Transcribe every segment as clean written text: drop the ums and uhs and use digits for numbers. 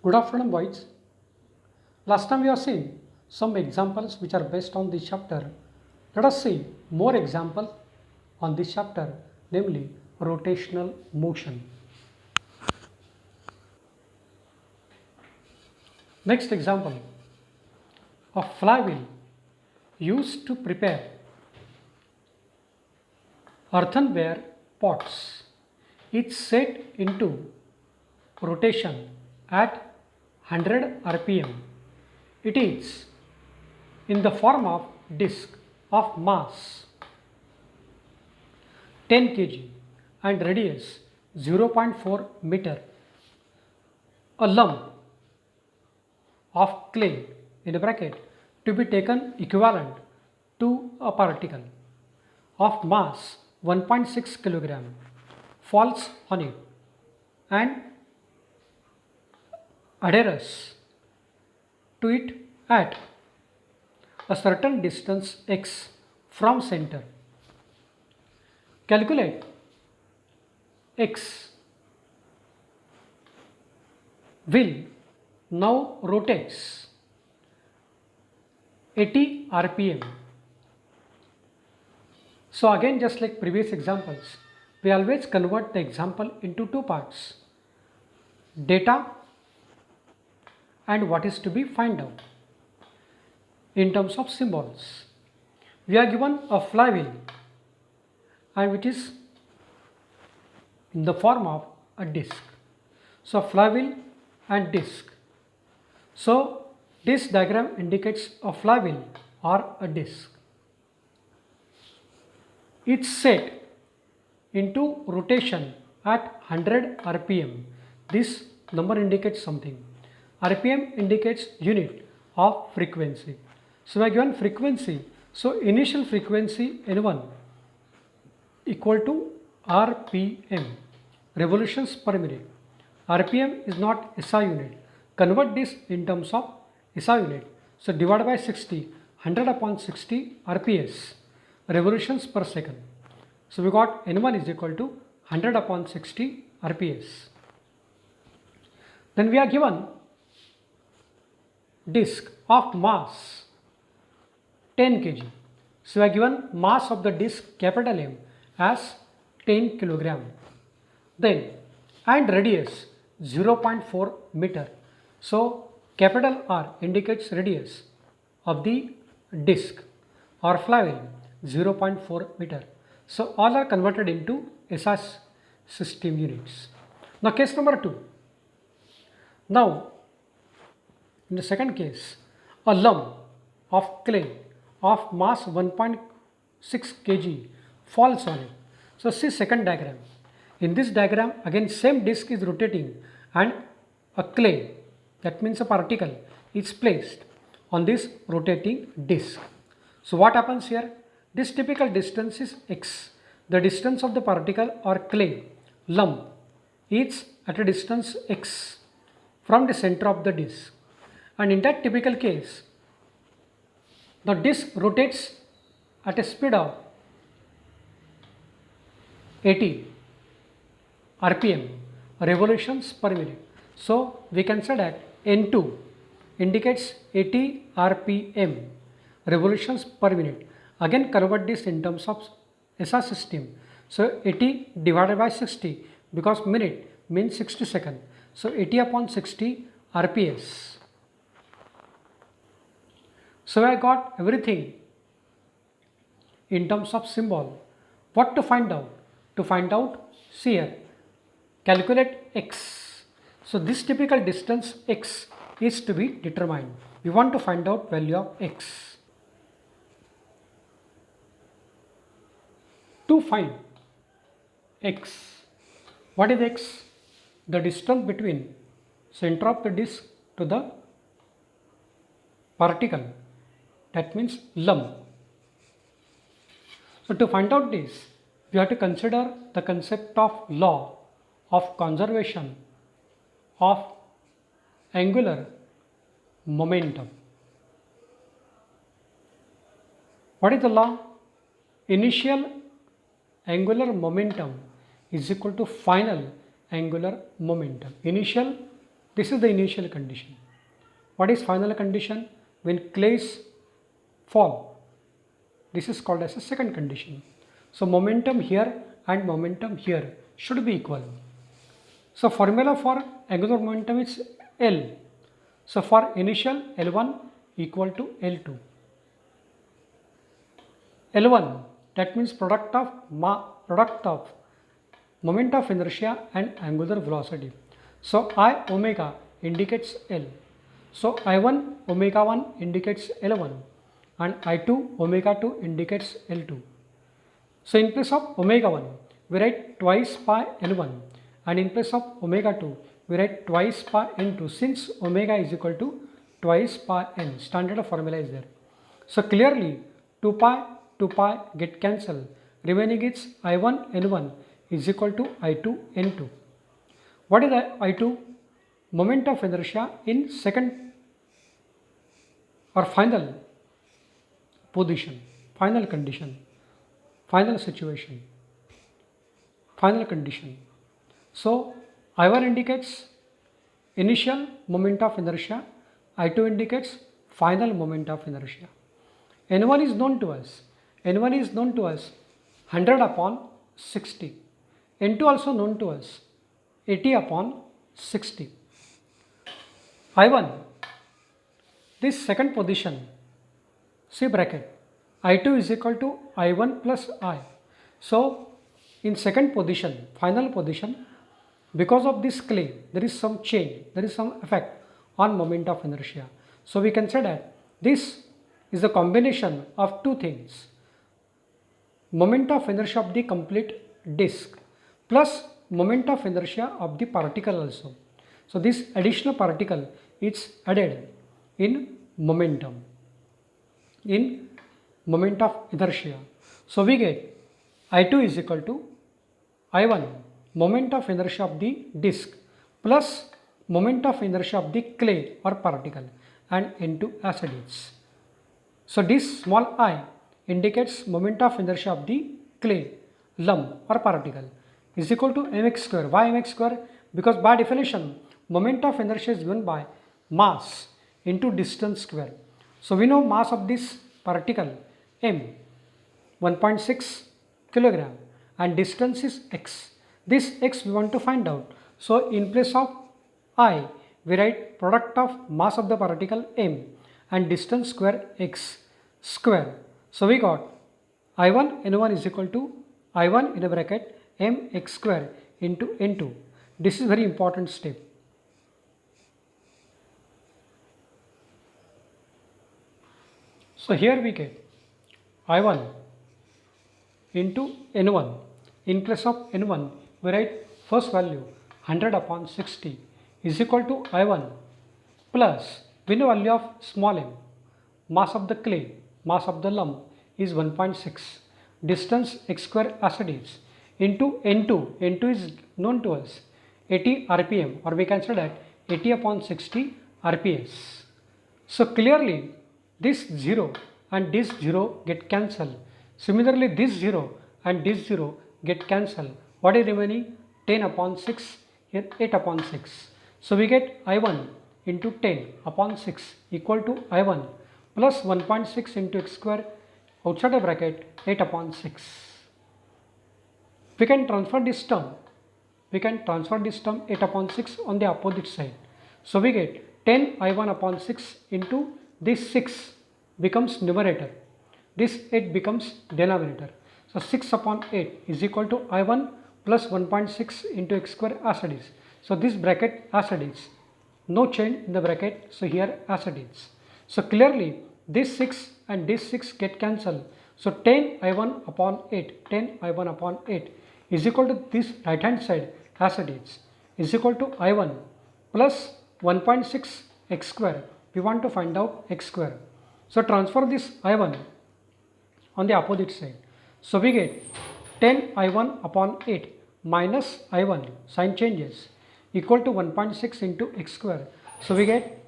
Good afternoon, boys. Last time we have seen some examples which are based on this chapter. Let us see more examples on this chapter, namely rotational motion. Next example, a flywheel used to prepare earthenware pots. It's set into rotation at 100 rpm. It is in the form of disc of mass 10 kg and radius 0.4 meter. A lump of clay in a bracket to be taken equivalent to a particle of mass 1.6 kilogram falls on it and adheres to it at a certain distance x from center. Calculate x will now rotates 80 rpm. So again, just like previous examples, we always convert the example into two parts: data and what is to be find out. In terms of symbols, we are given a flywheel and which is in the form of a disc. So flywheel and disc. So this diagram indicates a flywheel or a disc. It's set into rotation at 100 rpm. This number indicates something. rpm indicates unit of frequency. So we are given frequency. So initial frequency N1 equal to rpm, revolutions per minute. rpm is not SI unit. Convert this in terms of SI unit. So divide by 60, 100 upon 60 rps, revolutions per second. So we got N1 is equal to 100 upon 60 rps. Then we are given disc of mass 10 kg. So we are given mass of the disc capital M as 10 kilogram. Then and radius 0.4 meter. So capital R indicates radius of the disc or flywheel 0.4 meter. So all are converted into SI system units. Now case number 2. Now in the second case, a lump of clay of mass 1.6 kg falls on it. So see second diagram. In this diagram again same disc is rotating and a clay, that means a particle, is placed on this rotating disc. So what happens here? This typical distance is x. The distance of the particle or clay lump is at a distance x from the center of the disc. And in that typical case, the disc rotates at a speed of 80 rpm, revolutions per minute. So we can say that N2 indicates 80 rpm, revolutions per minute. Again convert this in terms of SI system. So 80 divided by 60, because minute means 60 seconds. So 80 upon 60 rps. So I got everything in terms of symbol. What to find out? To find out, see here, calculate x. So this typical distance x is to be determined. We want to find out value of x. To find x, what is x? The distance between center of the disc to the particle, that means lump. So to find out this, we have to consider the concept of law of conservation of angular momentum. What is the law? Initial angular momentum is equal to final angular momentum. Initial, This is the initial condition. What is final condition? When clays fall, this is called as a second condition. So momentum here and momentum here should be equal. So formula for angular momentum is L. So for initial, L1 equal to L2. L1, that means product of moment of inertia and angular velocity. So I omega indicates L. So I1 omega 1 indicates L1 and I2 omega 2 indicates L2. So in place of omega 1, we write twice pi L1, and in place of omega 2, we write twice pi N2, since omega is equal to twice pi N. Standard formula is there. So clearly 2 pi get cancelled. Remaining is I1 N1 is equal to I2 N2. What is I2? Moment of inertia in second or final position, final condition, final situation, final condition. So I1 indicates initial moment of inertia, I2 indicates final moment of inertia. N1 is known to us. N1 is known to us 100 upon 60. N2 also known to us 80 upon 60. I1, this second position, see bracket, I2 is equal to I1 plus I. So in second position, final position, because of this clay, there is some change, there is some effect on moment of inertia. So we can say that this is a combination of two things: moment of inertia of the complete disk plus moment of inertia of the particle also. So this additional particle is added in momentum, in moment of inertia. So we get I2 is equal to I1 moment of inertia of the disk plus moment of inertia of the clay or particle, and N2 as it is. So this small I indicates moment of inertia of the clay, lump or particle is equal to mx square. Why mx square? Because by definition moment of inertia is given by mass into distance square. So we know mass of this particle m, 1.6 kilogram, and distance is x. This x we want to find out. So in place of I, we write product of mass of the particle m and distance square x square. So we got I1 N1 is equal to I1 in a bracket m x square into N2. This is very important step. So here we get I1 into N1. In place of N1, we write first value 100 upon 60 is equal to I1 plus, we know value of small m, mass of the clay, mass of the lump is 1.6, distance x square as it is, into N2. N2 is known to us 80 rpm, or we can say that 80 upon 60 rps. So clearly this 0 and this 0 get cancelled. Similarly this 0 and this 0 get cancelled. What is remaining? 10 upon 6, here 8 upon 6. So we get I1 into 10 upon 6 equal to I1 plus 1.6 into x square outside the bracket 8 upon 6. We can transfer this term. 8 upon 6 on the opposite side. So we get 10 I1 upon 6 into this 6 becomes numerator. This 8 becomes denominator. So 6 upon 8 is equal to I1 plus 1.6 into x square as it is. So this bracket as it is. No change in the bracket. So here as it is. So clearly this 6 and this 6 get cancelled. So 10 I1 upon 8, 10 I1 upon 8 is equal to this right hand side as it is equal to I1 plus 1.6 x square. We want to find out x square. So transfer this I1 on the opposite side. So we get 10 I1 upon 8 minus I1, sign changes, equal to 1.6 into x square. So we get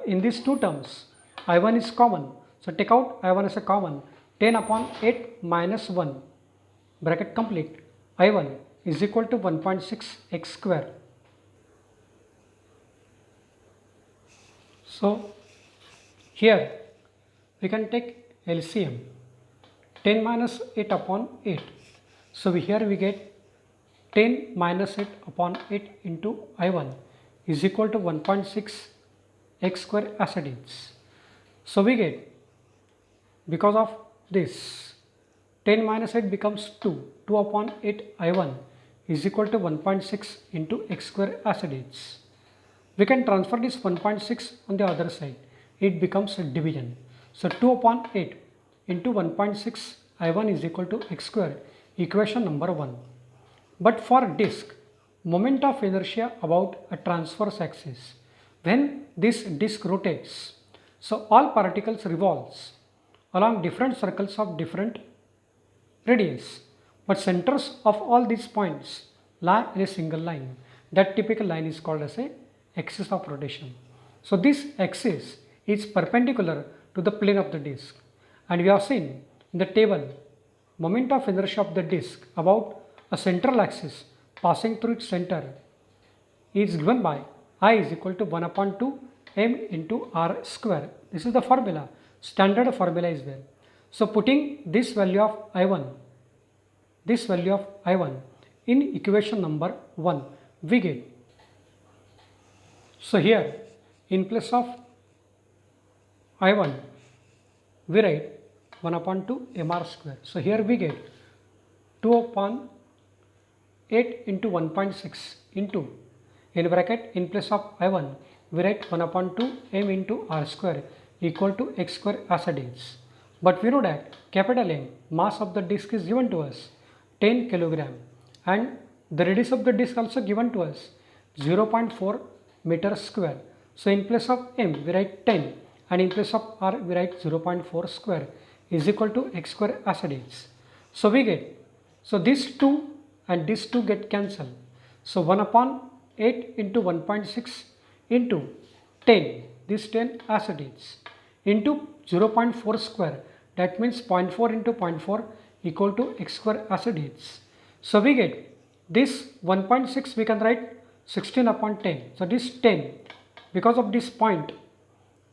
in these two terms I1 is common. So take out I1 as a common. 10 upon 8 minus 1 bracket complete. I1 is equal to 1.6 x square. So here we can take LCM, 10 minus 8 upon 8. So here we get 10 minus 8 upon 8 into I1 is equal to 1.6 x square as it is. So we get, because of this, 10 minus 8 becomes 2. 2 upon 8 I1 is equal to 1.6 into x square as it is. We can transfer this 1.6 on the other side. It becomes a division. So 2 upon 8 into 1.6 I1 is equal to x square, equation number 1. But for disk, moment of inertia about a transverse axis. When this disk rotates, so all particles revolves along different circles of different radius, but centers of all these points lie in a single line. That typical line is called as a axis of rotation. So this axis is perpendicular to the plane of the disk, and we have seen in the table moment of inertia of the disk about a central axis passing through its center is given by I is equal to 1 upon 2 m into r square. This is the formula, standard formula is there. So putting this value of I1 in equation number 1, we get, so here in place of I1 we write 1 upon 2 mr square. So here we get 2 upon 8 into 1.6 into, in bracket, in place of I1 we write 1 upon 2 m into r square equal to x square as it is. But we know that capital M, mass of the disk, is given to us 10 kilogram, and the radius of the disk also given to us 0.4 meter square. So in place of m we write 10, and in place of r we write 0.4 square is equal to x square as it is. So we get, so these 2 and these 2 get cancelled. So 1 upon 8 into 1.6 into 10, this 10 as it is, into 0.4 square, that means 0.4 into 0.4 equal to x square as it is. So we get this 1.6 we can write 16 upon 10. So this 10, because of this point,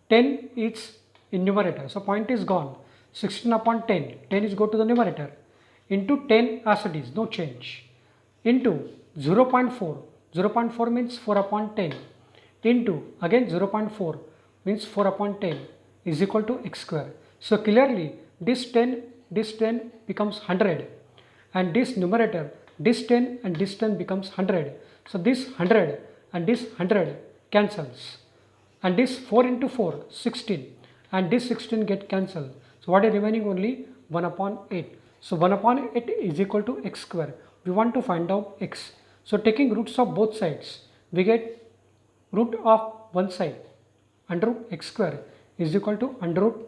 10 is in numerator, so point is gone. 16 upon 10, 10 is go to the numerator, into 10 as it is, no change, into 0.4, 0.4 means 4 upon 10, into again 0.4 means 4 upon 10 is equal to x square. So clearly this 10 becomes 100, and this numerator, this 10 and this 10 becomes 100. So this 100 and this 100 cancels, and this 4 into 4, 16, and this 16 get cancelled. So what is remaining? Only 1 upon 8. So 1 upon 8 is equal to x square. We want to find out x. So taking roots of both sides, we get root of one side, under root x square is equal to under root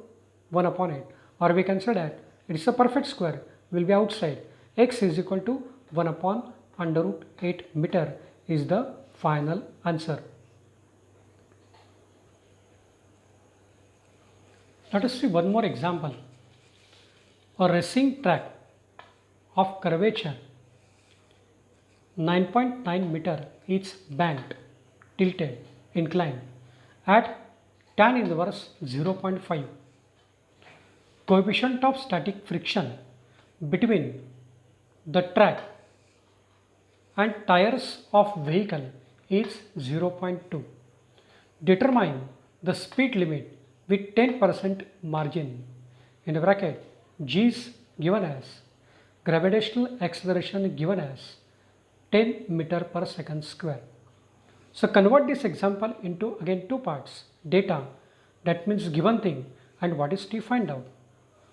1 upon 8, or we can say that it is a perfect square, will be outside. X is equal to 1 upon under root 8 meter is the final answer. Let us see one more example. A racing track of curvature 9.9 meter is banked, tilted, inclined at tan inverse 0.5. Coefficient of static friction between the track and tires of vehicle is 0.2. Determine the speed limit with 10% margin. In the bracket, g is given as, gravitational acceleration given as 10 meter per second square. So convert this example into again two parts: data, that means given thing, and what is to find out.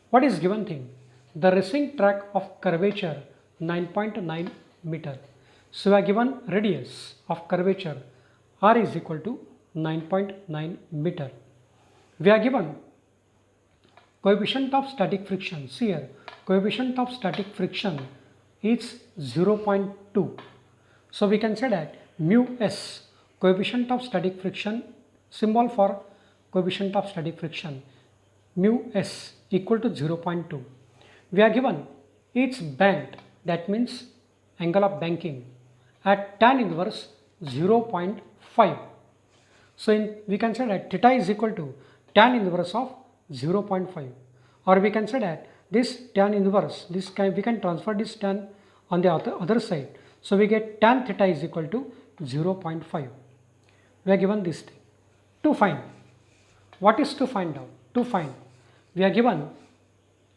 What is given thing? The racing track of curvature 9.9 meter. So we are given radius of curvature r is equal to 9.9 meter. We are given coefficient of static friction. See here, coefficient of static friction is 0.2. So we can say that mu s, coefficient of static friction, symbol for coefficient of static friction, mu s equal to 0.2. We are given it's banked, that means angle of banking, at tan inverse 0.5. So we can say that theta is equal to tan inverse of 0.5, or we can say that this tan inverse, we can transfer this tan on the other side. So we get tan theta is equal to 0.5. We are given this thing. To find, what is to find out? To find, we are given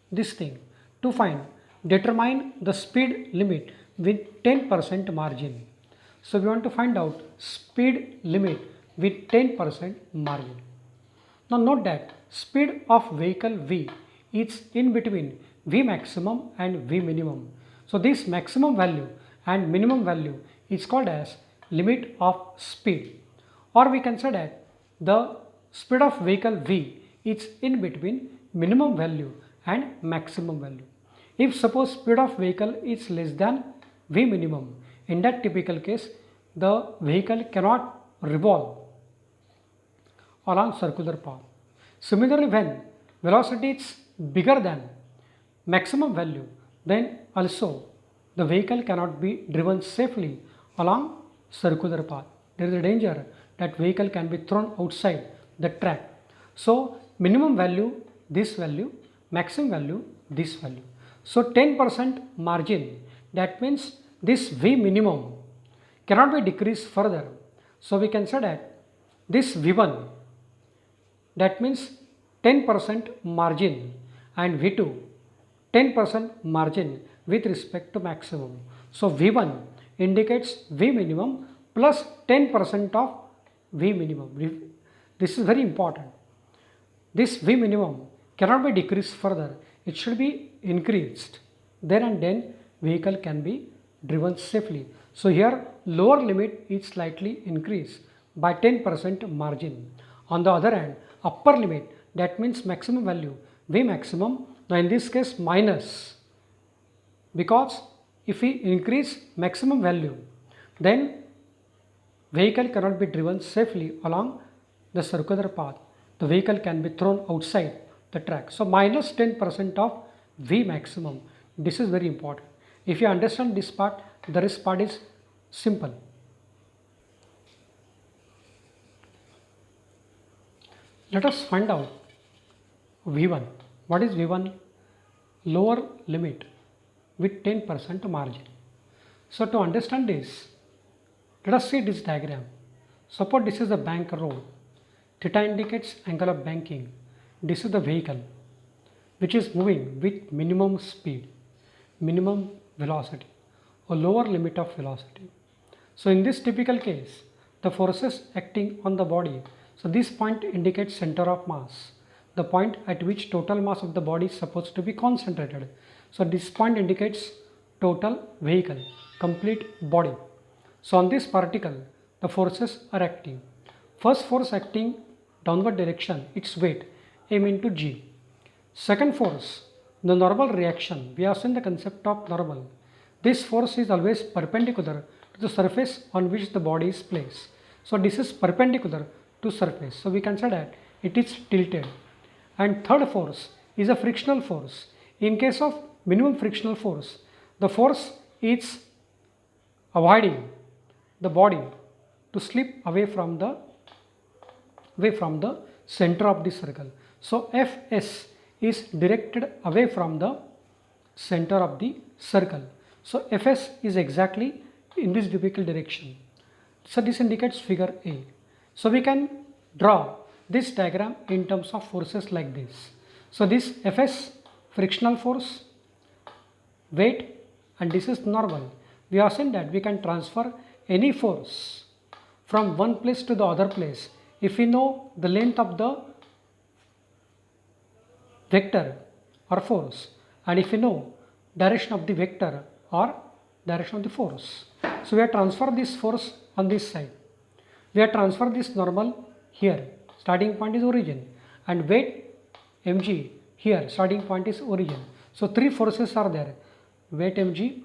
this thing. To find, determine the speed limit with 10% margin. So we want to find out speed limit with 10% margin. Now note that speed of vehicle V is in between V maximum and V minimum. So this maximum value and minimum value is called as limit of speed, or we can say that the speed of vehicle V is in between minimum value and maximum value. If suppose speed of vehicle is less than V minimum, in that typical case the vehicle cannot revolve along circular path. Similarly, when velocity is bigger than maximum value, then also the vehicle cannot be driven safely along circular path. There is a danger that vehicle can be thrown outside the track. So minimum value this value, maximum value this value. So 10% margin, that means this V minimum cannot be decreased further. So we can say that this V1, that means 10% margin, and V2 10% margin with respect to maximum. So V1 indicates V minimum plus 10% of V minimum. This is very important. This V minimum cannot be decreased further. It should be increased. Then and then vehicle can be driven safely. So here lower limit is slightly increased by 10% margin. On the other hand, upper limit, that means maximum value, V maximum, now in this case minus, because if we increase maximum value, then vehicle cannot be driven safely along the circular path. The vehicle can be thrown outside the track. So minus 10% of V maximum. This is very important. If you understand this part, the rest part is simple. Let us find out V1. What is V1? Lower limit with 10% margin. So to understand this, let us see this diagram. Suppose this is a bank road. Theta indicates angle of banking. This is the vehicle which is moving with minimum speed, minimum velocity, or lower limit of velocity. So in this typical case, the forces acting on the body, so this point indicates center of mass, the point at which total mass of the body is supposed to be concentrated. So this point indicates total vehicle, complete body. So on this particle, the forces are acting. First force acting downward direction, its weight, m into g. Second force, the normal reaction. We have seen the concept of normal. This force is always perpendicular to the surface on which the body is placed. So this is perpendicular to surface. So we can say that it is tilted. And third force is a frictional force. In case of minimum frictional force, the force is avoiding the body to slip away from the center of the circle. So Fs is directed away from the center of the circle. So Fs is exactly in this typical direction. So this indicates figure A. So we can draw this diagram in terms of forces like this. So this Fs, frictional force, weight, and this is normal. We have seen that we can transfer any force from one place to the other place if we know the length of the vector or force, and if we know direction of the vector or direction of the force. So we have transferred this force on this side. We have transferred this normal here. Starting point is origin, and weight mg here. Starting point is origin. So three forces are there: weight mg,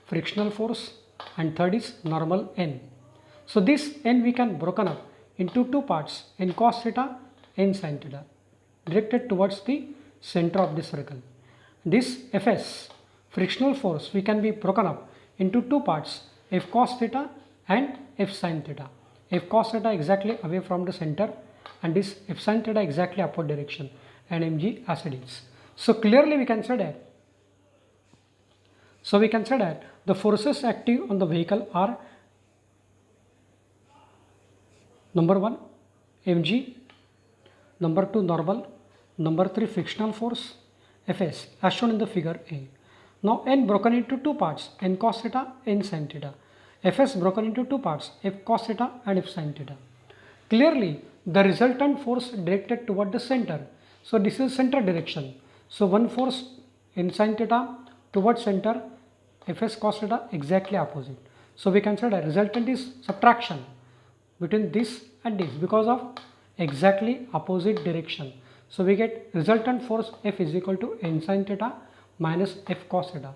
frictional force, and third is normal n. So this n we can broken up into two parts: n cos theta, n sin theta, directed towards the center of the circle. This Fs, frictional force, we can be broken up into two parts: f cos theta and f sin theta. f cos theta exactly away from the center, and this f sin theta exactly upward direction, and mg as it is. So clearly we can say that the forces acting on the vehicle are number 1 mg, number 2 normal, number 3 frictional force Fs as shown in the figure A. Now n broken into two parts, n cos theta, n sin theta. Fs broken into two parts, f cos theta and f sin theta. Clearly the resultant force directed toward the center. So this is center direction. So one force n sin theta towards center, Fs cos theta exactly opposite. So we can say that resultant is subtraction between this and this because of exactly opposite direction. So we get resultant force F is equal to n sin theta minus F cos theta,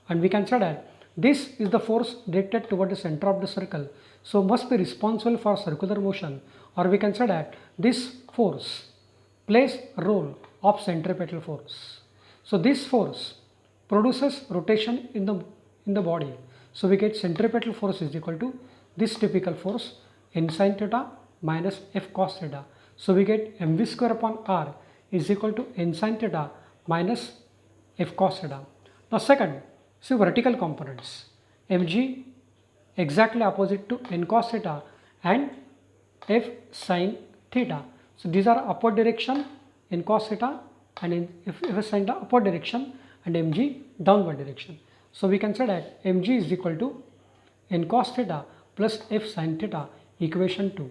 and we can say that this is the force directed toward the center of the circle, so must be responsible for circular motion, or we can say that this force plays a role of centripetal force. So this force produces rotation in the body. So we get centripetal force is equal to this typical force n sin theta minus f cos theta. So we get mv square upon r is equal to n sin theta minus f cos theta. Now second, see vertical components. mg exactly opposite to n cos theta and f sin theta. So these are upward direction, n cos theta, and in f sin theta upward direction, and mg downward direction. So we can say that mg is equal to n cos theta plus f sin theta, equation 2.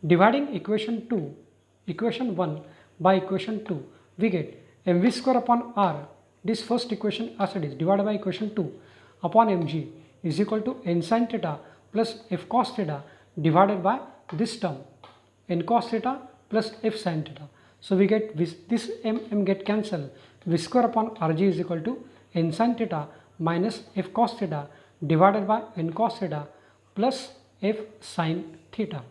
Dividing equation 1 by equation 2, we get mv square upon r, this first equation as it is, divided by equation 2 upon mg is equal to n sin theta plus f cos theta divided by this term n cos theta plus f sin theta. So we get this m get cancelled, v square upon rg is equal to n sin theta minus f cos theta divided by n cos theta plus f sin theta.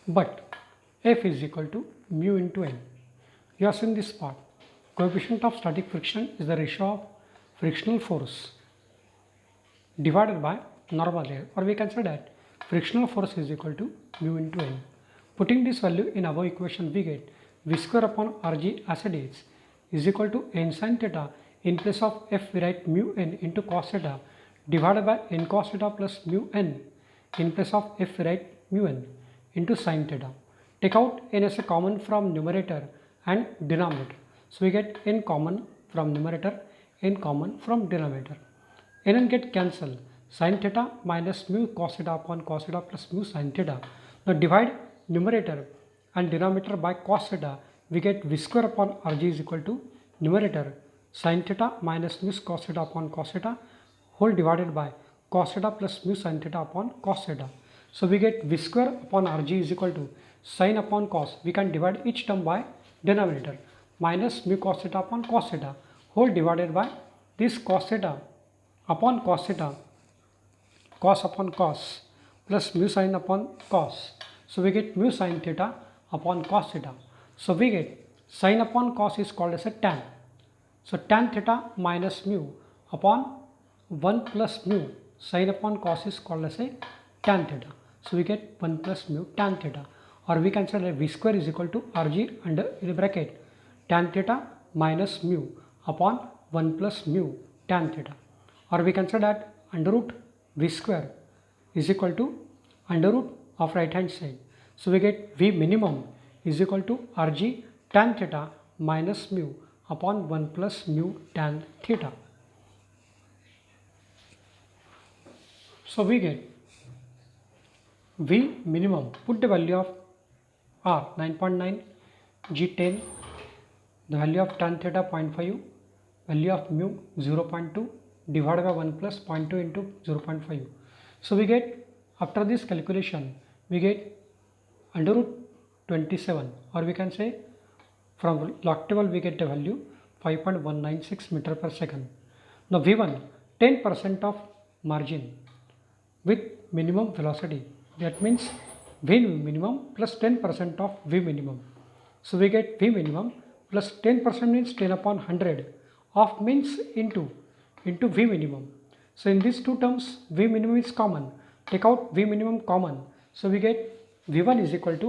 But f is equal to mu into n. You have seen this part. Coefficient of static friction is the ratio of frictional force divided by normal layer, or we can say that frictional force is equal to mu into n. Putting this value in above equation, we get v square upon rg as it is equal to n sin theta. In place of f we write mu n into cos theta divided by n cos theta plus mu n. In place of f we write mu n into sin theta. Take out n as a common from numerator and denominator. So we get n common from numerator, n common from denominator. N get cancelled. Sin theta minus mu cos theta upon cos theta plus mu sin theta. Now divide numerator and denominator by cos theta. We get v square upon rg is equal to numerator sin theta minus mu cos theta upon cos theta whole divided by cos theta plus mu sin theta upon cos theta. So we get v square upon rg is equal to sin upon cos. We can divide each term by denominator minus mu cos theta upon cos theta whole divided by this cos theta upon cos theta, cos upon cos plus mu sin upon cos. So we get mu sin theta upon cos theta. So we get sin upon cos is called as a tan. So tan theta minus mu upon 1 plus mu sin upon cos is called as a tan theta. So we get 1 plus mu tan theta, or we can say that v square is equal to rg under in the bracket tan theta minus mu upon 1 plus mu tan theta, or we can say that under root v square is equal to under root of right hand side. So we get v minimum is equal to rg tan theta minus mu upon 1 plus mu tan theta. So we get v minimum, put the value of r 9.9, g 10, the value of tan theta 0.5, value of mu 0.2 divided by 1 plus 0.2 into 0.5. So we get, after this calculation, we get under root 27, or we can say from log table we get the value 5.196 meter per second. Now v1, 10% of margin with minimum velocity, that means v minimum plus 10% of v minimum. So we get v minimum plus 10% means 10 upon 100 of means into v minimum. So in these two terms, V minimum is common. Take out V minimum common. So we get V1 is equal to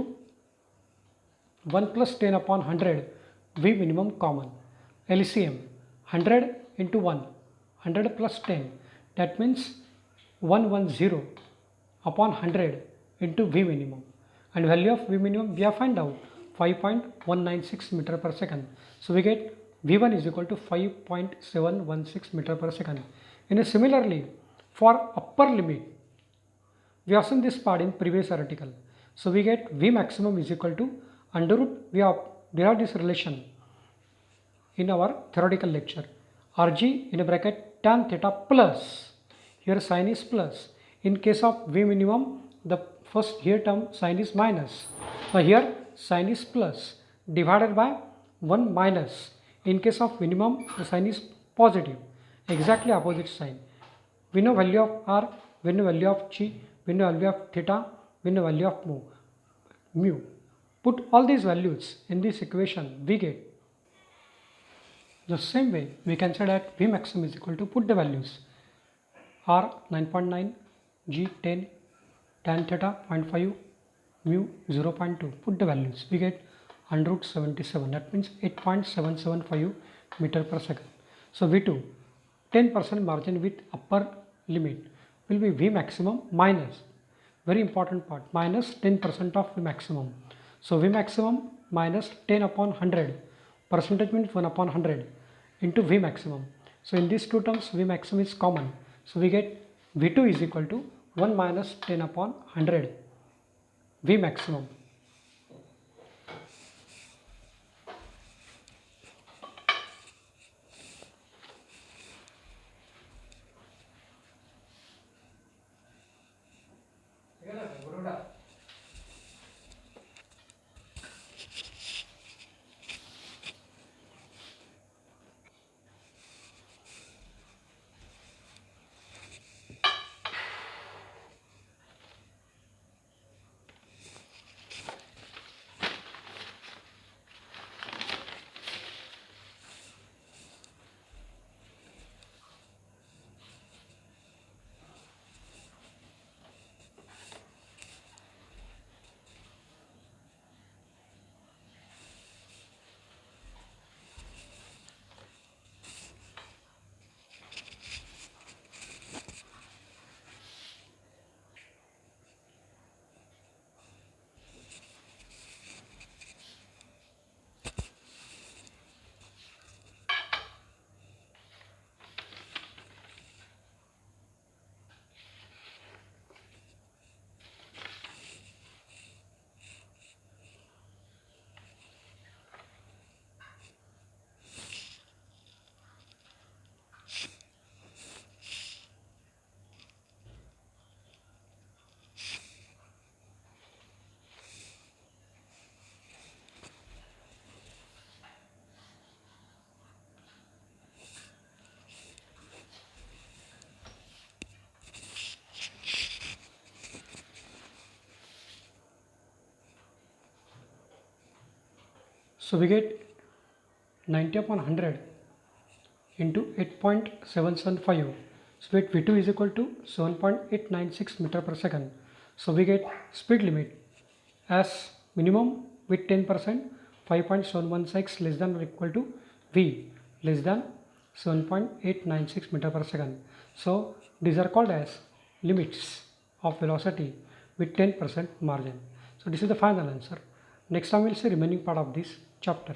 1 plus 10 upon 100 V minimum common. LCM 100 into 1, 100 plus 10, that means 110 upon 100 into V minimum, and value of V minimum we have find out 5.196 meter per second. So we get V1 is equal to 5.716 meter per second. And similarly, for upper limit, we have seen this part in previous article. So we get V maximum is equal to under root, we have derived this relation in our theoretical lecture. Rg in a bracket tan theta plus, here sin is plus. In case of V minimum, the first here term sin is minus. So here sin is plus divided by 1 minus. In case of minimum, the sign is positive, exactly opposite sign. We know value of R, we know value of chi, we know value of theta, we know value of mu. Put all these values in this equation, we get the same way. We can say that V maximum is equal to, put the values, R 9.9, G 10, tan theta 0.5, mu 0.2. Put the values, we get under root 77, that means 8.775 meter per second. So V2, 10% margin with upper limit will be V maximum minus, very important part, minus 10% of V maximum. So V maximum minus 10 upon 100, percentage means 1 upon 100 into V maximum. So in these two terms, V maximum is common. So we get V2 is equal to 1 minus 10 upon 100 V maximum. So we get 90 upon 100 into 8.775. So we get V2 is equal to 7.896 meter per second. So we get speed limit as minimum with 10%, 5.716 less than or equal to V less than 7.896 meter per second. So these are called as limits of velocity with 10% margin. So this is the final answer. Next time we'll see remaining part of this chapter.